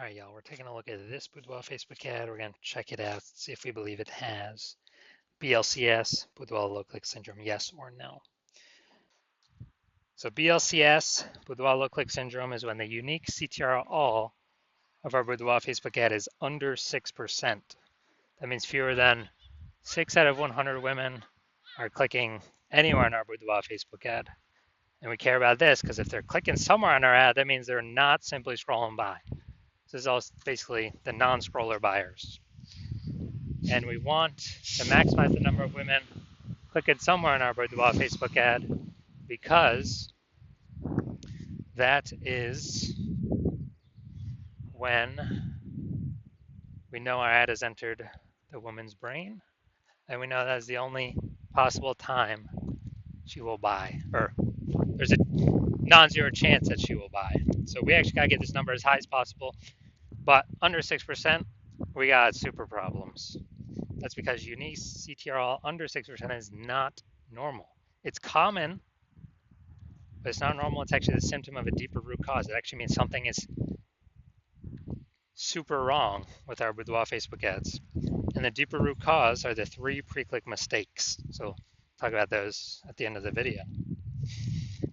All right, y'all, we're taking a look at this Boudoir Facebook ad. We're going to check it out, see if we believe it has BLCS, Boudoir low-click syndrome, yes or no. So BLCS, Boudoir low-click syndrome, is when the unique CTR all of our Boudoir Facebook ad is under 6%. That means fewer than 6 out of 100 women are clicking anywhere on our Boudoir Facebook ad. And we care about this because if they're clicking somewhere on our ad, that means they're not simply scrolling by. This is all basically the non-scroller buyers. And we want to maximize the number of women clicking somewhere on our Boudoir Facebook ad because that is when we know our ad has entered the woman's brain and we know that is the only possible time she will buy, or there's a non-zero chance that she will buy. So we actually got to get this number as high as possible, but under 6%, we got super problems. That's because unique CTRL under 6% is not normal. It's common, but it's not normal. It's actually the symptom of a deeper root cause. It actually means something is super wrong with our Boudoir Facebook ads. And the deeper root cause are the 3 pre-click mistakes. So talk about those at the end of the video.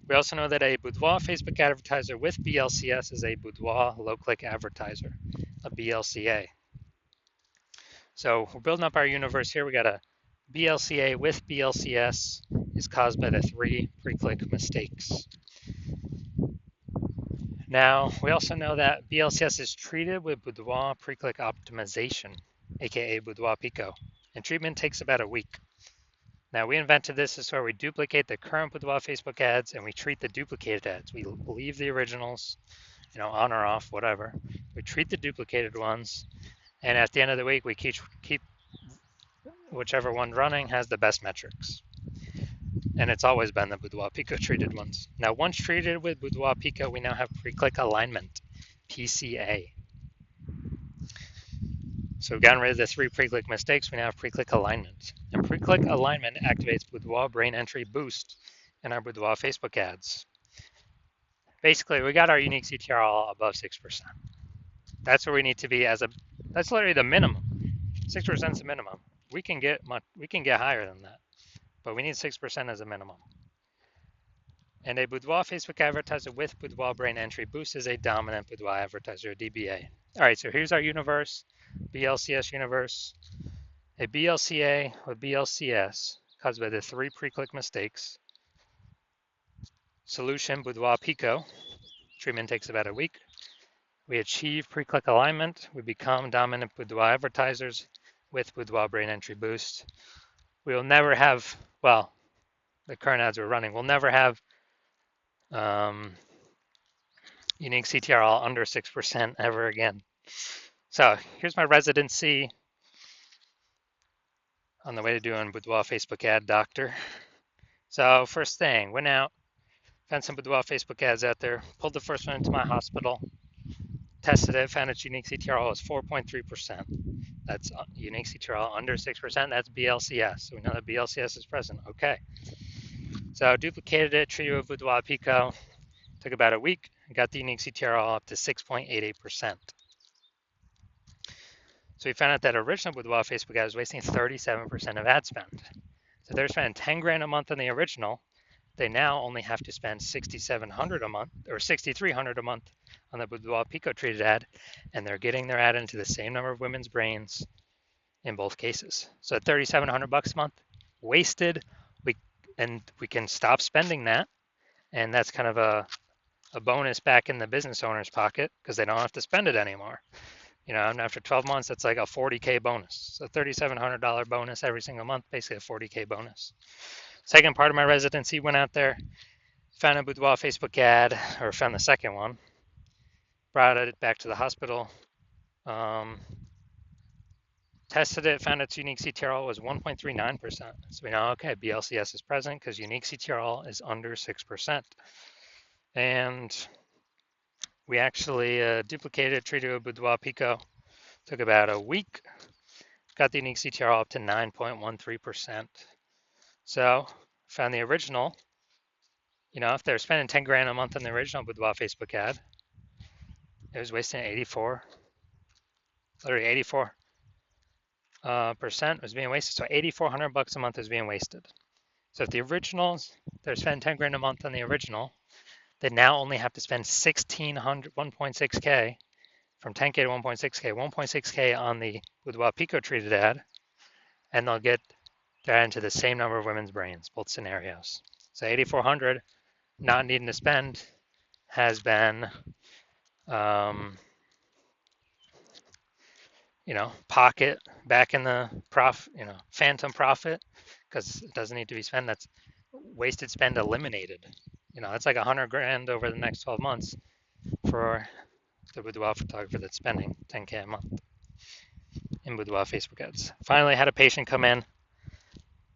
We also know that a Boudoir Facebook advertiser with BLCS is a Boudoir low-click advertiser, a BLCA. So we're building up our universe here. We got a BLCA with BLCS is caused by the 3 pre-click mistakes. Now, we also know that BLCS is treated with Boudoir pre-click optimization, aka Boudoir Pico, and treatment takes about a week. Now, we invented this is where we duplicate the current Boudoir Facebook ads and we treat the duplicated ads. We leave the originals, on or off, whatever. We treat the duplicated ones, and at the end of the week, we keep whichever one running has the best metrics. And it's always been the Boudoir Pico treated ones. Now, once treated with Boudoir Pico, we now have pre-click alignment, PCA. So we've gotten rid of the 3 pre-click mistakes. We now have pre-click alignment. And pre-click alignment activates Boudoir brain entry boost in our Boudoir Facebook ads. Basically, we got our unique CTR all above 6%. That's where we need to be that's literally the minimum. 6% is the minimum. We can get higher than that, but we need 6% as a minimum. And a Boudoir Facebook advertiser with Boudoir brain entry boost is a dominant Boudoir advertiser, DBA. All right, so here's our universe, BLCS universe. A BLCA with BLCS caused by the 3 pre-click mistakes. Solution, Boudoir Pico. Treatment takes about a week. We achieve pre-click alignment. We become dominant Boudoir advertisers with Boudoir brain entry boost. We will never have, well, the current ads we're running will never have unique CTR all under 6% ever again. So here's my residency on the way to doing Boudoir Facebook ad doctor. So first thing, went out, found some Boudoir Facebook ads out there, pulled the first one into my hospital, tested it, found its unique CTRL was 4.3%. That's unique CTRL under 6%. That's BLCS. So we know that BLCS is present. Okay. So duplicated it, treated with Boudoir Pico. Took about a week and got the unique CTRL up to 6.88%. So we found out that original Boudoir Facebook ad was wasting 37% of ad spend. So they're spending 10 grand a month on the original. They now only have to spend 6,700 a month or 6,300 a month on the Boudoir Pico treated ad, and they're getting their ad into the same number of women's brains in both cases. So at 3,700 bucks a month, wasted. We can stop spending that, and that's kind of a bonus back in the business owner's pocket because they don't have to spend it anymore. And after 12 months, that's like a 40K bonus. So $3,700 bonus every single month, basically a 40K bonus. Second part of my residency, went out there, found a Boudoir Facebook ad, or found the second one, brought it back to the hospital, tested it, found its unique CTRL was 1.39%. So we know, okay, BLCS is present because unique CTRL is under 6%. And we actually duplicated, treated with Boudoir Pico. Took about a week, got the unique CTRL up to 9.13%. So found the original, if they're spending 10 grand a month on the original Boudoir Facebook ad, It was wasting 84, literally 84 percent was being wasted. So 8,400 bucks a month is being wasted. So if the originals, they're spending 10 grand a month on the original, they now only have to spend 1,600, 1.6K from 10K to 1.6K, 1.6K on the Boudoir Pico treated ad, and they'll get that into the same number of women's brains, both scenarios. So 8,400 not needing to spend has been, um, pocket back in the phantom profit because it doesn't need to be spent. That's wasted spend eliminated. That's like 100 grand over the next 12 months for the boudoir photographer that's spending 10K a month in boudoir Facebook ads. Finally, had a patient come in.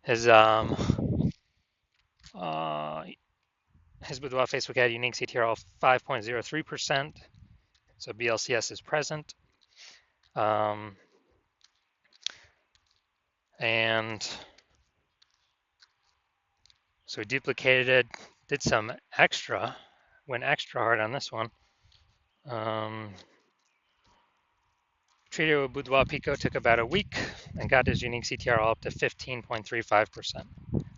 His uh, his boudoir Facebook ad unique CTR 5.03%. So BLCS is present. And so we duplicated it, did some extra, went extra hard on this one. Treated with Boudoir Pico, took about a week and got his unique CTR all up to 15.35%.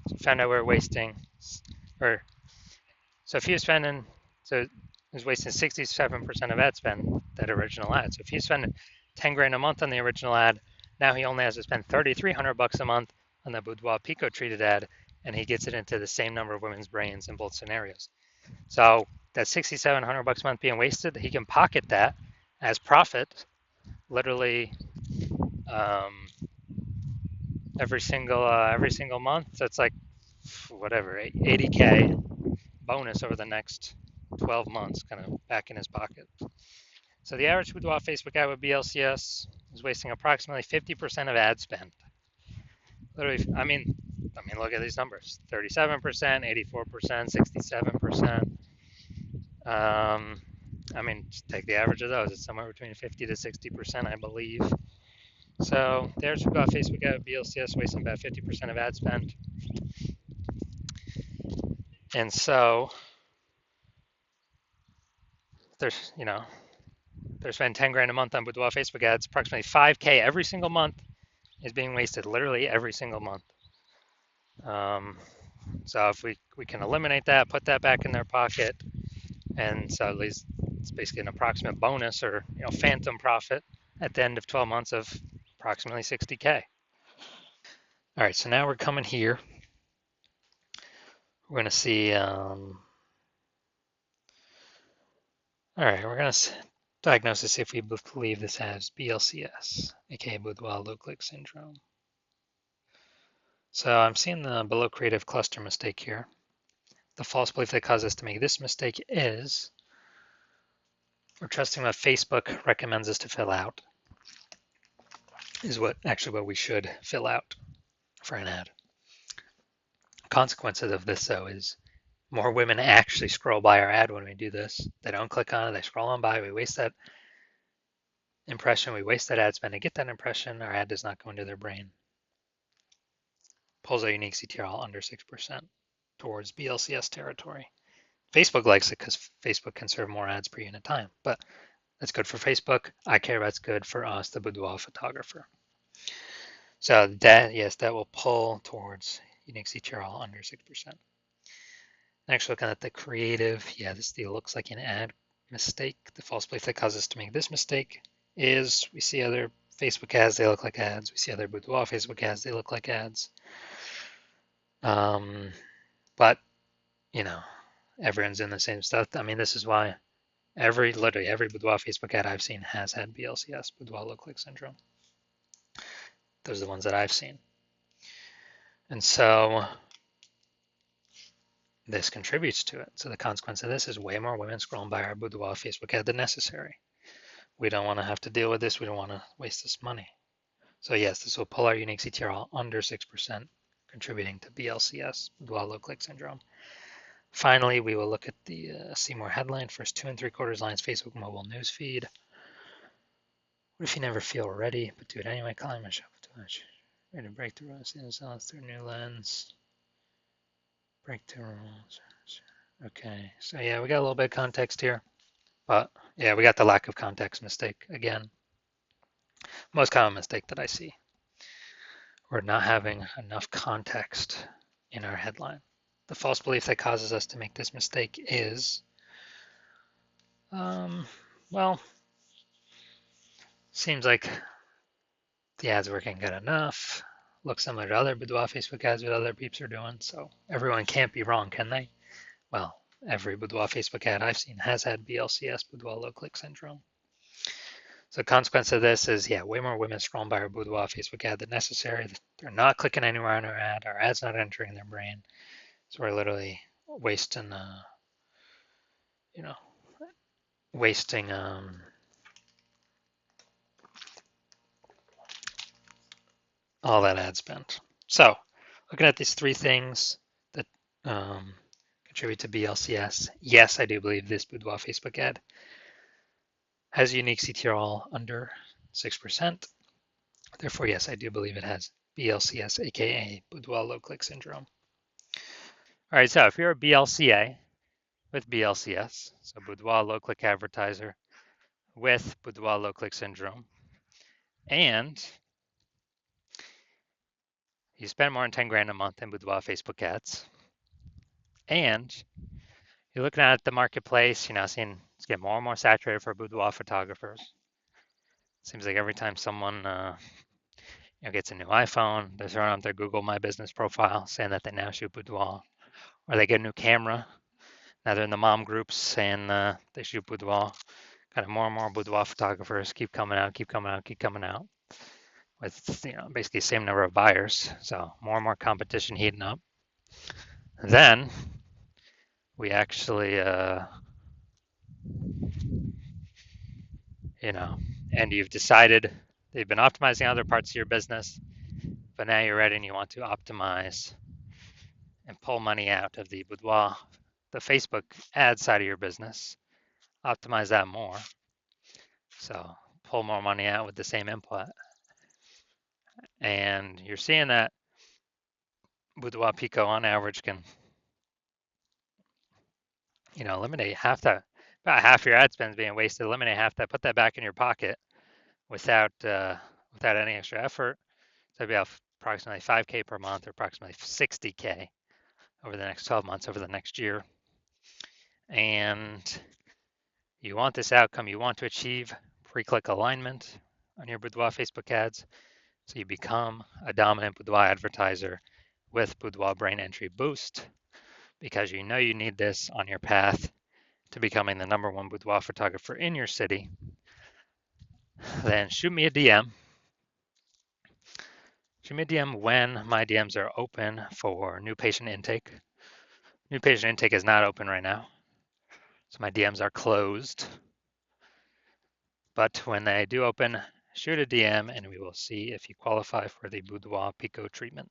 So found out we were wasting, so if he was spending, so he was wasting 67% of ad spend, that original ad. So if he's spending 10 grand a month on the original ad, now he only has to spend 3,300 bucks a month on the Boudoir Pico treated ad, and he gets it into the same number of women's brains in both scenarios. So that 6,700 bucks a month being wasted, he can pocket that as profit, literally every single month. So it's like whatever 80K bonus over the next 12 months, kind of back in his pocket. So the average Boudoir Facebook ad with BLCS is wasting approximately 50% of ad spend. Literally, I mean, look at these numbers: 37%, 84%, 67%. Just take the average of those. It's somewhere between 50 to 60%, I believe. So there's about Facebook ad BLCS wasting about 50% of ad spend. And so they're spending 10 grand a month on Boudoir Facebook ads. Approximately 5K every single month is being wasted, literally every single month. So if we can eliminate that, put that back in their pocket, and so at least it's basically an approximate bonus or phantom profit at the end of 12 months of approximately 60K. All right, so now we're coming here. We're going to see, all right, we're going to diagnose this if we believe this has BLCS, aka Boudoir low click syndrome. So I'm seeing the below creative cluster mistake here. The false belief that caused us to make this mistake is we're trusting what Facebook recommends us to fill out is what we should fill out for an ad. Consequences of this, though, is more women actually scroll by our ad when we do this. They don't click on it, they scroll on by, we waste that impression, we waste that ad spend to get that impression, our ad does not go into their brain. Pulls our unique CTR under 6% towards BLCS territory. Facebook likes it because Facebook can serve more ads per unit time, but that's good for Facebook. I care about it's good for us, the boudoir photographer. So that, yes, that will pull towards unique CTR under 6%. Next, looking at the creative, yeah, this deal looks like an ad mistake. The false belief that causes us to make this mistake is we see other Facebook ads, they look like ads. We see other boudoir Facebook ads, they look like ads. But, everyone's in the same stuff. This is why literally every boudoir Facebook ad I've seen has had BLCS, boudoir low click syndrome. Those are the ones that I've seen. And so this contributes to it. So the consequence of this is way more women scrolling by our boudoir Facebook ad than necessary. We don't want to have to deal with this. We don't want to waste this money. So yes, this will pull our unique CTR under 6%, contributing to BLCS, boudoir low click syndrome. Finally, we will look at the see more headline, first 2 3/4 lines, Facebook mobile news feed. What if you never feel ready, but do it anyway? Calling myself too much. Ready to break the rules, silence through a new lens. Break the rules. Okay, so yeah, we got a little bit of context here. But yeah, we got the lack of context mistake again. Most common mistake that I see. We're not having enough context in our headline. The false belief that causes us to make this mistake is, well, seems like the ads working good enough. Looks similar to other Boudoir Facebook ads what other peeps are doing, so everyone can't be wrong, can they? Well, every Boudoir Facebook ad I've seen has had BLCS, Boudoir low click syndrome. So the consequence of this is, yeah, way more women scrolling by our Boudoir Facebook ad than necessary. They're not clicking anywhere on our ad. Our ad's not entering their brain. So we're literally wasting, you know, wasting all that ad spend. So looking at these three things that contribute to BLCS, yes, I do believe this Boudoir Facebook ad has a unique CTRL under 6%. Therefore, yes, I do believe it has BLCS, aka Boudoir low click syndrome. All right, so if you're a BLCA with BLCS, so Boudoir low click advertiser with Boudoir low click syndrome, and you spend more than 10 grand a month in Boudoir Facebook ads, and you're looking at the marketplace, seeing it's getting more and more saturated for Boudoir photographers. Seems like every time someone gets a new iPhone, they're throwing up their Google My Business profile saying that they now shoot boudoir, or they get a new camera. Now they're in the mom groups saying they shoot boudoir. Kind of more and more boudoir photographers keep coming out, keep coming out, keep coming out, with basically the same number of buyers. So more and more competition heating up. Then we actually, and you've decided that you've been optimizing other parts of your business, but now you're ready and you want to optimize and pull money out of the boudoir, the Facebook ad side of your business, optimize that more. So pull more money out with the same input. And you're seeing that Boudoir Pico on average can, eliminate about half your ad spend being wasted, eliminate half that, put that back in your pocket without any extra effort. So it'd be approximately 5K per month, or approximately 60K over the next 12 months, over the next year. And you want this outcome, you want to achieve pre-click alignment on your Boudoir Facebook ads, so you become a dominant Boudoir advertiser with Boudoir Brain Entry Boost, because you know you need this on your path to becoming the #1 boudoir photographer in your city. Then shoot me a DM. Shoot me a DM when my DMs are open for new patient intake. New patient intake is not open right now, so my DMs are closed. But when they do open, shoot a DM and we will see if you qualify for the Boudoir Pico treatment.